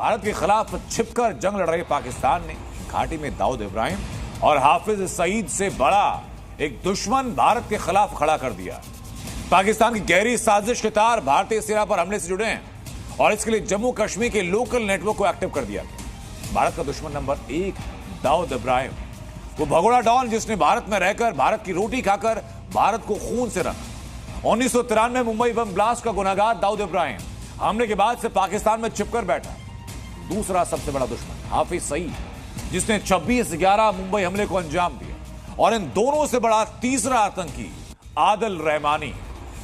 भारत के खिलाफ छिपकर जंग लड़ रहे पाकिस्तान ने घाटी में दाऊद इब्राहिम और हाफिज सईद से बड़ा एक दुश्मन भारत के खिलाफ खड़ा कर दिया। पाकिस्तान की गहरी साजिश के तार भारतीय सेना पर हमले से जुड़े हैं और इसके लिए जम्मू कश्मीर के लोकल नेटवर्क को एक्टिव कर दिया गया। भारत का दुश्मन नंबर 1 दाऊद इब्राहिम, वो भगोड़ा डॉन जिसने भारत में रहकर भारत की रोटी खाकर भारत को खून से रंगा। 1993 मुंबई बम ब्लास्ट का गुनहगार दाऊद इब्राहिम हमले के बाद से पाकिस्तान में छिपकर बैठा। दूसरा सबसे बड़ा दुश्मन हाफिज सईद, जिसने 26/11 मुंबई हमले को अंजाम दिया। और इन दोनों से बड़ा तीसरा आतंकी आदिल रहमानी,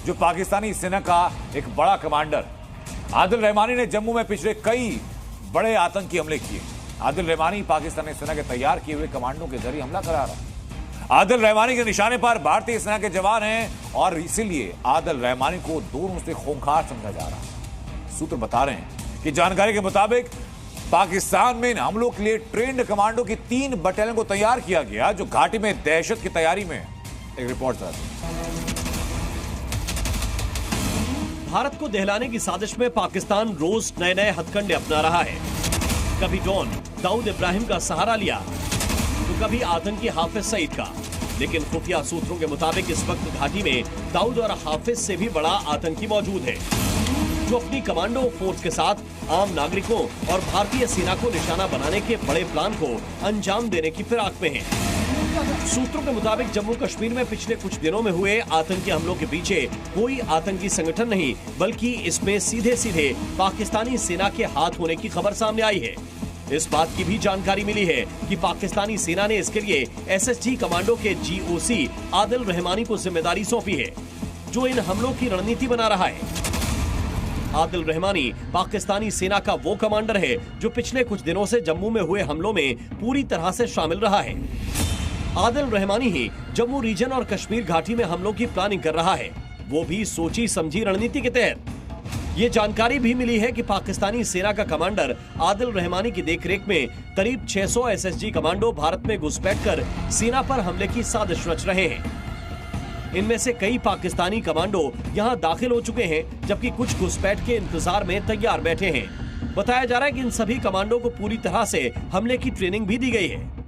जो पाकिस्तानी सेना का एक बड़ा कमांडर। आदिल रहमानी ने जम्मू में पिछले कई बड़े आतंकी हमले किए। आदिल रहमानी पाकिस्तानी सेना के तैयार किए हुए कमांडों के जरिए हमला करा रहा। आदिल रहमानी के निशाने पर भारतीय सेना के जवान हैं और इसीलिए आदिल रहमानी को दोनों से खूंखार समझा जा रहा है। सूत्र बता रहे हैं कि जानकारी के मुताबिक पाकिस्तान में इन हमलों के लिए ट्रेंड कमांडो की 3 बटालियन को तैयार किया गया, जो घाटी में दहशत की तैयारी में है। एक रिपोर्ट था। भारत को दहलाने की साजिश में पाकिस्तान रोज नए हथकंडे अपना रहा है। कभी डॉन दाऊद इब्राहिम का सहारा लिया तो कभी आतंकी हाफिज सईद का। लेकिन खुफिया सूत्रों के मुताबिक इस वक्त घाटी में दाऊद और हाफिज से भी बड़ा आतंकी मौजूद है, जो अपनी कमांडो फोर्स के साथ आम नागरिकों और भारतीय सेना को निशाना बनाने के बड़े प्लान को अंजाम देने की फिराक में है। सूत्रों के मुताबिक जम्मू कश्मीर में पिछले कुछ दिनों में हुए आतंकी हमलों के पीछे कोई आतंकी संगठन नहीं, बल्कि इसमें सीधे पाकिस्तानी सेना के हाथ होने की खबर सामने आई है। इस बात की भी जानकारी मिली है कि पाकिस्तानी सेना ने इसके लिए SSG कमांडो के GOC आदिल रहमानी को जिम्मेदारी सौंपी है, जो इन हमलों की रणनीति बना रहा है। आदिल रहमानी पाकिस्तानी सेना का वो कमांडर है जो पिछले कुछ दिनों से जम्मू में हुए हमलों में पूरी तरह से शामिल रहा है। आदिल रहमानी ही जम्मू रीजन और कश्मीर घाटी में हमलों की प्लानिंग कर रहा है, वो भी सोची समझी रणनीति के तहत। ये जानकारी भी मिली है कि पाकिस्तानी सेना का कमांडर आदिल रहमानी की देखरेख में करीब 600 SSG कमांडो भारत में घुसपैठ कर सेना पर हमले की साजिश रच रहे हैं। इनमें से कई पाकिस्तानी कमांडो यहां दाखिल हो चुके हैं, जबकि कुछ घुसपैठ के इंतजार में तैयार बैठे हैं। बताया जा रहा है कि इन सभी कमांडो को पूरी तरह से हमले की ट्रेनिंग भी दी गई है।